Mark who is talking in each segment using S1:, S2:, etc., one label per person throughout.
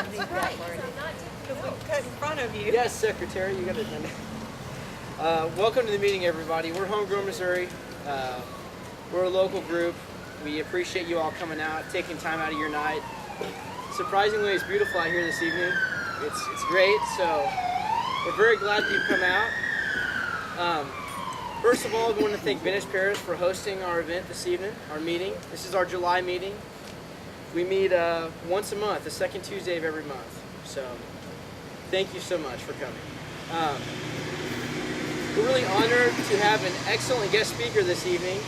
S1: don't need that word.
S2: Because we cut in front of you.
S3: Yes, Secretary, you got it. Welcome to the meeting, everybody. We're Homegrown Missouri. We're a local group. We appreciate you all coming out, taking time out of your night. Surprisingly, it's beautiful out here this evening. It's great, so we're very glad that you've come out. First of all, we want to thank Vintage Parish for hosting our event this evening, our meeting. This is our July meeting. We meet once a month, the second Tuesday of every month. So thank you so much for coming. We're really honored to have an excellent guest speaker this evening.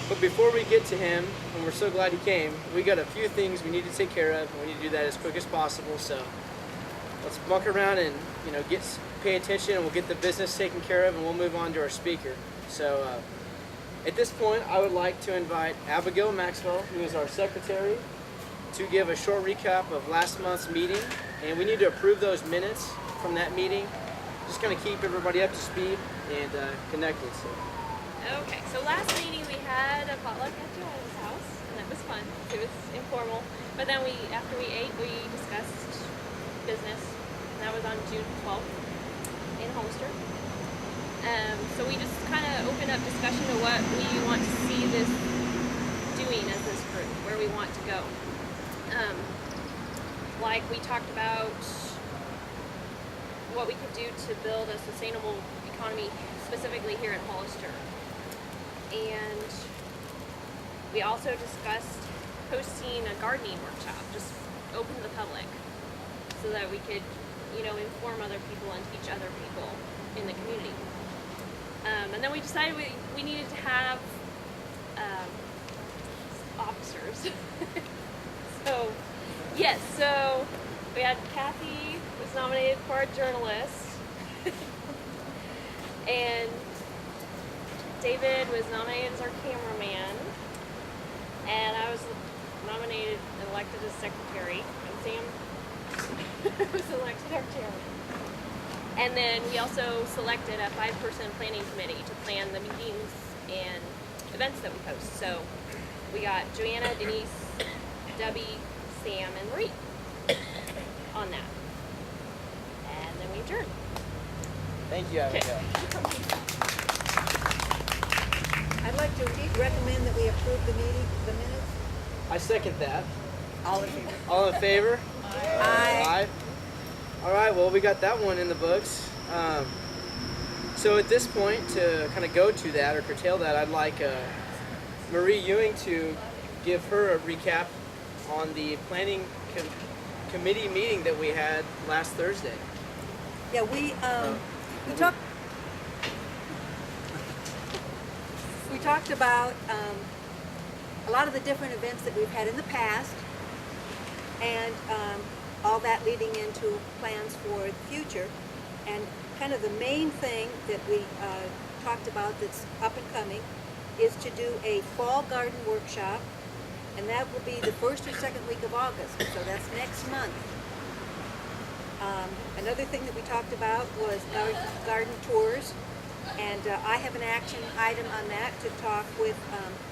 S3: But before we get to him, and we're so glad he came, we got a few things we need to take care of, and we need to do that as quick as possible. So let's buck around and pay attention, and we'll get the business taken care of, and we'll move on to our speaker. So at this point, I would like to invite Abigail Maxwell, who is our secretary, to give a short recap of last month's meeting, and we need to approve those minutes from that meeting. Just kind of keep everybody up to speed and connected. So.
S4: Okay, so last meeting we had a potluck at Joanne's house, and that was fun. It was informal, but then after we ate, we discussed business, and that was on June 12th in Hollister. So we just kind of opened up discussion of what we want to see this doing as this group, where we want to go. Like we talked about what we could do to build a sustainable economy, specifically here in Hollister. And we also discussed hosting a gardening workshop, just open to the public, so that we could, inform other people and teach other people in the community. And then we decided we needed to have officers. So we had Kathy was nominated for a journalist, and David was nominated as our cameraman, and I was nominated and elected as secretary, and Sam was elected our chairman. And then we also selected a 5-person planning committee to plan the meetings and events that we host. So we got Joanna, Denise, Debbie, Sam, and Marie on that. And then we adjourned.
S3: Thank you, Abigail.
S1: I'd like to recommend that we approve the minutes.
S3: I second that.
S1: All in favor?
S3: All in favor?
S1: Aye.
S3: All right, well, we got that one in the books. So at this point, to kind of go to that or curtail that, I'd like Marie Ewing to give her a recap on the planning committee meeting that we had last Thursday.
S1: Yeah, we talked about a lot of the different events that we've had in the past, and all that leading into plans for the future. And kind of the main thing that we talked about that's up and coming is to do a fall garden workshop, and that will be the first or second week of August, so that's next month. Another thing that we talked about was garden tours, and I have an action item on that to talk with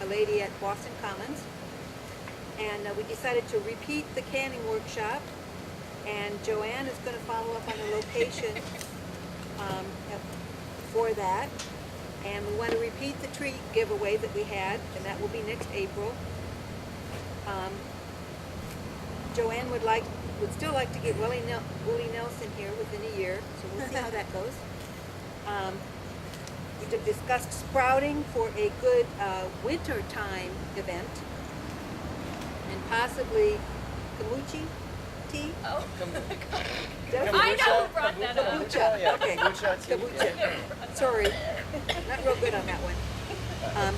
S1: a lady at Boston Commons. And we decided to repeat the canning workshop, and Joanne is going to follow up on the location for that. And we want to repeat the tree giveaway that we had, and that will be next April. Joanne would still like to get Willie Nelson here within a year, so we'll see how that goes. We discussed sprouting for a good winter time event, and possibly kombucha tea.
S4: Oh,
S3: Kombucha?
S4: I know who brought that up.
S1: Kombucha.
S3: Yeah,
S1: Okay.
S3: kombucha tea.
S1: Kombucha. Sorry, not real good on that one.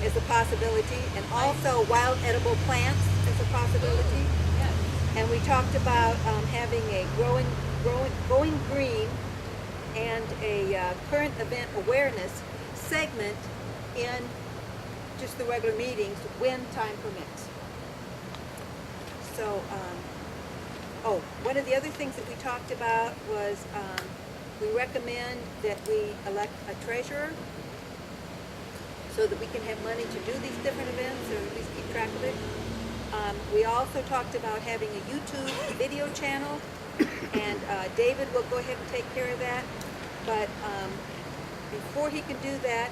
S1: Is a possibility, and also wild edible plants is a possibility. And we talked about having a going green and a current event awareness segment in just the regular meetings when time permits. So, one of the other things that we talked about was we recommend that we elect a treasurer so that we can have money to do these different events, or at least keep track of it. We also talked about having a YouTube video channel And David will go ahead and take care of that. But before he can do that,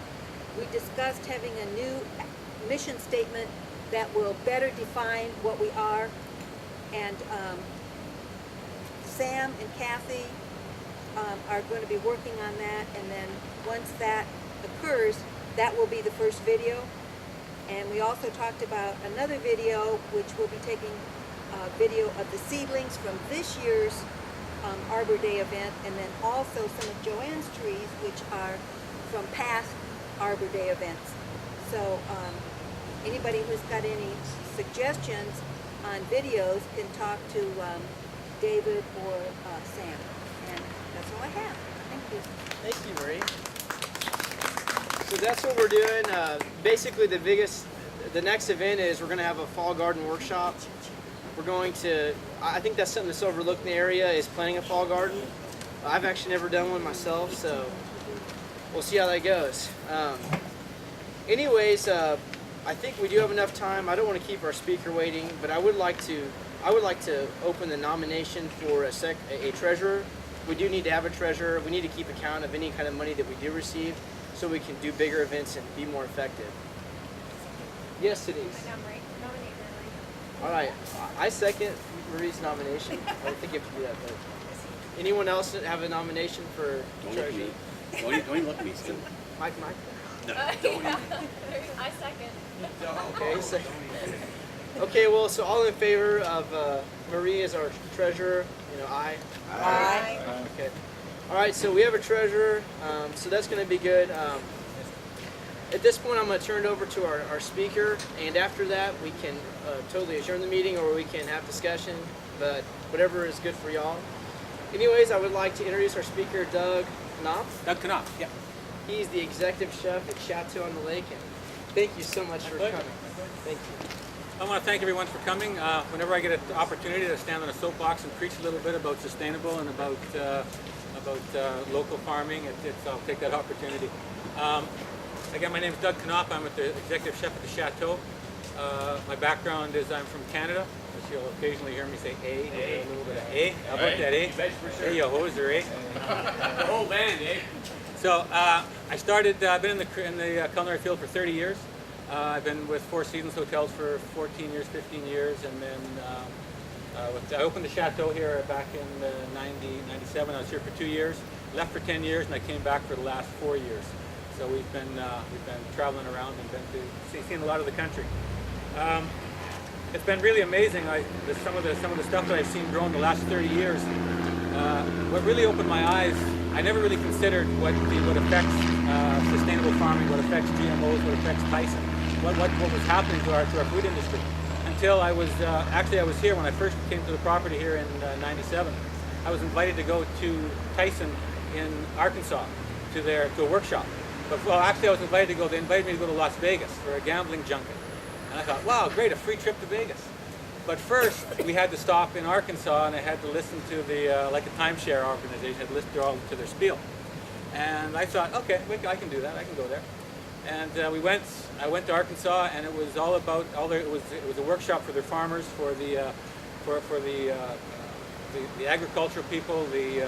S1: we discussed having a new mission statement that will better define what we are. And Sam and Kathy are going to be working on that. And then once that occurs, that will be the first video. And we also talked about another video, which will be taking a video of the seedlings from this year's Arbor Day event, and then also some of Joanne's trees, which are from past Arbor Day events. So anybody who's got any suggestions on videos can talk to David or Sam. And that's all I have. Thank you.
S3: Thank you, Marie. So that's what we're doing. Basically, the next event is we're going to have a fall garden workshop. We're going to, I think that's something that's overlooked in the area, is planting a fall garden. I've actually never done one myself, so we'll see how that goes. Anyways, I think we do have enough time. I don't want to keep our speaker waiting, but I would like to open the nomination for a treasurer. We do need to have a treasurer. We need to keep account of any kind of money that we do receive, so we can do bigger events and be more effective. Yes, Denise. All right, I second Marie's nomination. I think you have to do that, but anyone else that have a nomination for treasurer?
S5: Don't even look at me, Steve.
S3: Mike.
S5: No,
S4: I second.
S3: Okay, second. Okay, well, so all in favor of Marie as our treasurer, aye.
S1: Aye.
S3: Okay. All right, so we have a treasurer, so that's going to be good. At this point, I'm going to turn it over to our speaker, and after that, we can totally adjourn the meeting, or we can have discussion, but whatever is good for y'all. Anyways, I would like to introduce our speaker, Doug Knopp.
S5: Doug Knopp, yeah.
S3: He's the executive chef at Chateau on the Lake, and thank you so much for coming. Thank you.
S6: I want to thank everyone for coming. Whenever I get an opportunity to stand on a soapbox and preach a little bit about sustainable and about local farming, I'll take that opportunity. Again, my name is Doug Knopp. I'm the executive chef at the Chateau. My background is I'm from Canada, which you'll occasionally hear me say A. A little bit of A. How about that, A? Hey, yo, hoser, A.
S5: The whole band, eh?
S6: So I started, I've been in the culinary field for 30 years. I've been with Four Seasons Hotels for 14 years, 15 years, and then I opened the Chateau here back in 97. I was here for 2 years, left for 10 years, and I came back for the last 4 years. So we've been traveling around and seeing a lot of the country. It's been really amazing. Some of the stuff that I've seen grow in the last 30 years. What really opened my eyes, I never really considered what affects sustainable farming, what affects GMOs, what affects Tyson, what was happening to our food industry. Until I was here when I first came to the property here in '97. I was invited to go to Tyson in Arkansas to a workshop. But actually I was invited to go. They invited me to go to Las Vegas for a gambling junket, and I thought, wow, great, a free trip to Vegas. But first, we had to stop in Arkansas, and I had to listen to like a timeshare organization, I had to listen to their spiel. And I thought, okay, I can do that. I can go there. And I went to Arkansas, and it was all about it was a workshop for their farmers, for the agricultural people, the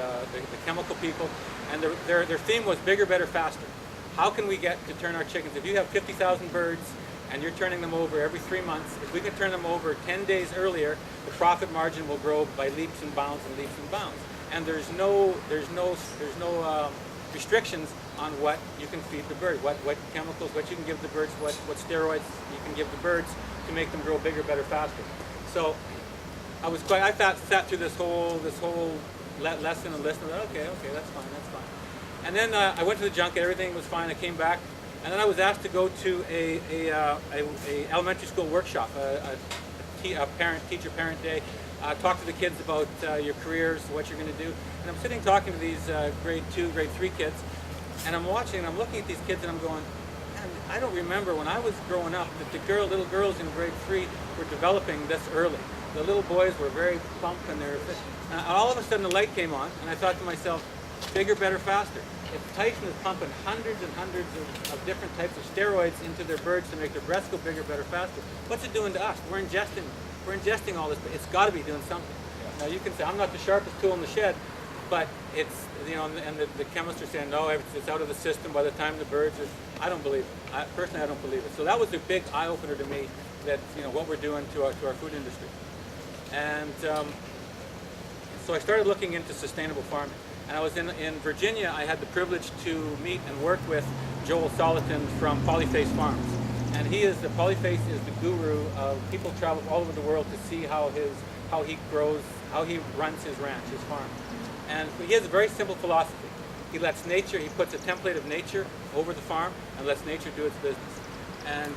S6: chemical people, and their theme was bigger, better, faster. How can we get to turn our chickens? If you have 50,000 birds and you're turning them over every 3 months, if we can turn them over 10 days earlier, the profit margin will grow by leaps and bounds and leaps and bounds. And there's no restrictions on what you can feed the bird, what chemicals, what you can give the birds, what steroids you can give the birds to make them grow bigger, better, faster. So I sat through this whole lesson and listened. Okay, that's fine. And then I went to the junket. Everything was fine. I came back, and then I was asked to go to a elementary school workshop, a teacher-parent day. Talk to the kids about your careers, what you're going to do. And I'm sitting talking to these grade 2, grade 3 kids, and I'm watching, and I'm looking at these kids, and I'm going, man, I don't remember when I was growing up that little girls in grade 3 were developing this early. The little boys were very plump, and all of a sudden the light came on, and I thought to myself, bigger, better, faster. If Tyson is pumping hundreds and hundreds of different types of steroids into their birds to make their breasts go bigger, better, faster, what's it doing to us? We're ingesting all this, but it's got to be doing something. Now you can say, I'm not the sharpest tool in the shed, but it's, you know, and the chemists are saying, no, it's out of the system by the time the birds are, I don't believe it. Personally, I don't believe it. So that was a big eye-opener to me that, you know, what we're doing to our food industry. And so I started looking into sustainable farming. And I was in Virginia. I had the privilege to meet and work with Joel Soliton from Polyface Farms. And Polyface is the guru of people travel all over the world to see how he grows, how he runs his ranch, his farm. And he has a very simple philosophy. He lets nature, he puts a template of nature over the farm and lets nature do its business. And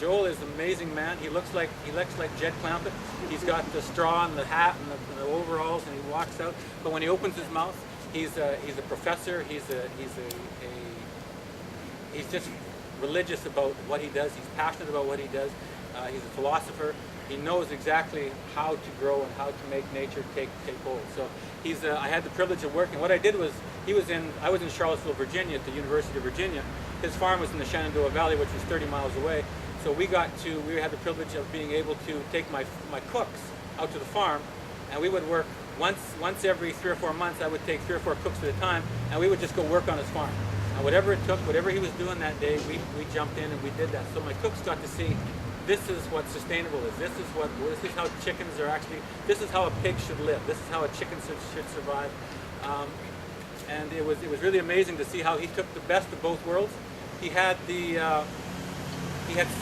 S6: Joel is an amazing man. He looks like Jed Clampett. He's got the straw and the hat and the overalls, and he walks out. But when he opens his mouth, he's a professor. He's just religious about what he does. He's passionate about what he does. He's a philosopher. He knows exactly how to grow and how to make nature take hold. So I had the privilege of working. What I did was, I was in Charlottesville, Virginia, at the University of Virginia. His farm was in the Shenandoah Valley, which was 30 miles away. So we had the privilege of being able to take my cooks out to the farm, and we would work once every 3 or 4 months. I would take 3 or 4 cooks at a time, and we would just go work on his farm. And whatever it took, whatever he was doing that day, we jumped in and we did that. So my cooks got to see, this is what sustainable is. This is how chickens are actually, this is how a pig should live. This is how a chicken should survive. And it was really amazing to see how he took the best of both worlds. He had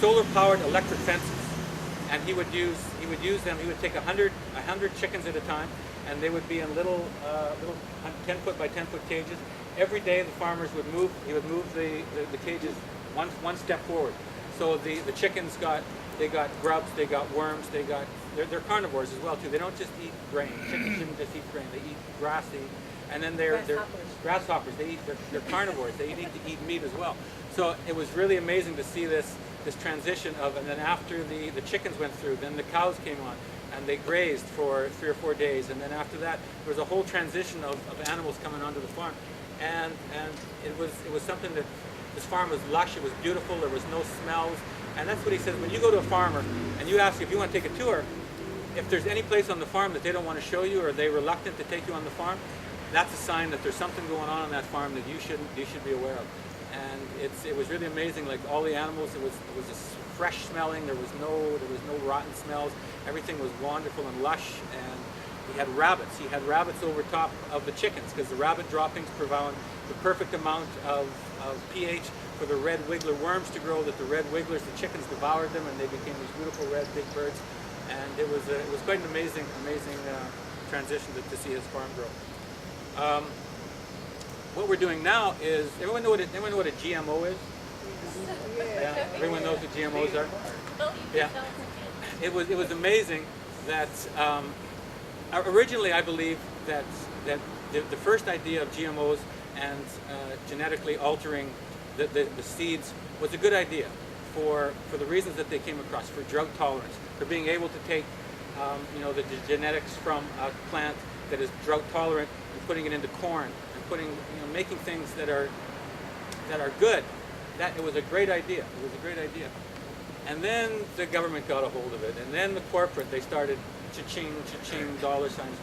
S6: solar-powered electric fences, and he would use them. He would take 100 chickens at a time, and they would be in little 10-foot by 10-foot cages. Every day, the farmers would move. He would move the cages one step forward. So the chickens got grubs, they got worms, they're carnivores as well too. They don't just eat grain. Chickens shouldn't just eat grain. They eat grass. And then they're grasshoppers. They're carnivores. They eat meat as well. So it was really amazing to see this transition of, and then after the chickens went through, then the cows came on, and they grazed for 3 or 4 days, and then after that there was a whole transition of animals coming onto the farm, and it was something that this farm was lush. It was beautiful. There was no smells, and that's what he says. When you go to a farmer and you ask if you want to take a tour, if there's any place on the farm that they don't want to show you or they're reluctant to take you on the farm, that's a sign that there's something going on that farm that you should be aware of. And it was really amazing. Like all the animals, it was just fresh smelling. There was no rotten smells. Everything was wonderful and lush. And he had rabbits. He had rabbits over top of the chickens because the rabbit droppings provide the perfect amount of pH for the red wiggler worms to grow. That the red wigglers, the chickens devoured them, and they became these beautiful red big birds. And it was quite an amazing transition to see his farm grow. What we're doing now is, everyone know what a GMO is? Yeah, everyone knows what GMOs are? Yeah. It was amazing that originally I believe that the first idea of GMOs and genetically altering the seeds was a good idea for the reasons that they came across, for drug tolerance, for being able to take the genetics from a plant that is drought tolerant and putting it into corn and making things that are good. That it was a great idea. It was a great idea. And then the government got a hold of it, and then the corporate, they started cha-ching, cha-ching, dollar signs,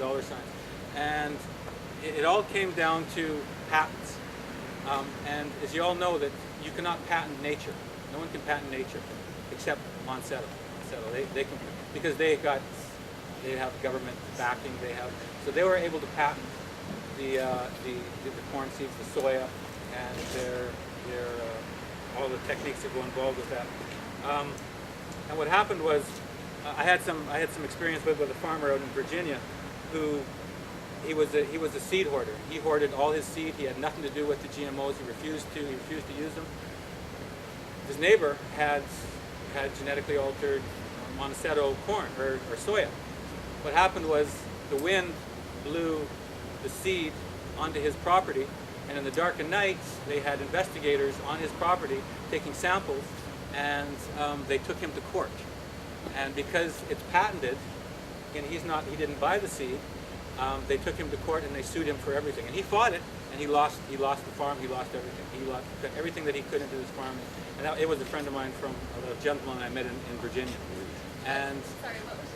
S6: and it all came down to patents. And as you all know, that you cannot patent nature. No one can patent nature except Monsanto. They can, because they have government backing. So they were able to patent the corn seeds, the soya, and their all the techniques that go involved with that. And what happened was, I had some experience with a farmer out in Virginia, who he was a seed hoarder. He hoarded all his seed. He had nothing to do with the GMOs. He refused to use them. His neighbor had genetically altered Monsanto corn or soya. What happened was the wind blew the seed onto his property, and in the dark of night they had investigators on his property taking samples, and they took him to court. And because it's patented, and he didn't buy the seed, they took him to court and they sued him for everything. And he fought it, and he lost the farm. He lost everything. He lost everything that he could into his farm. And it was a friend of mine, from a gentleman I met in Virginia. And
S4: Sorry, what was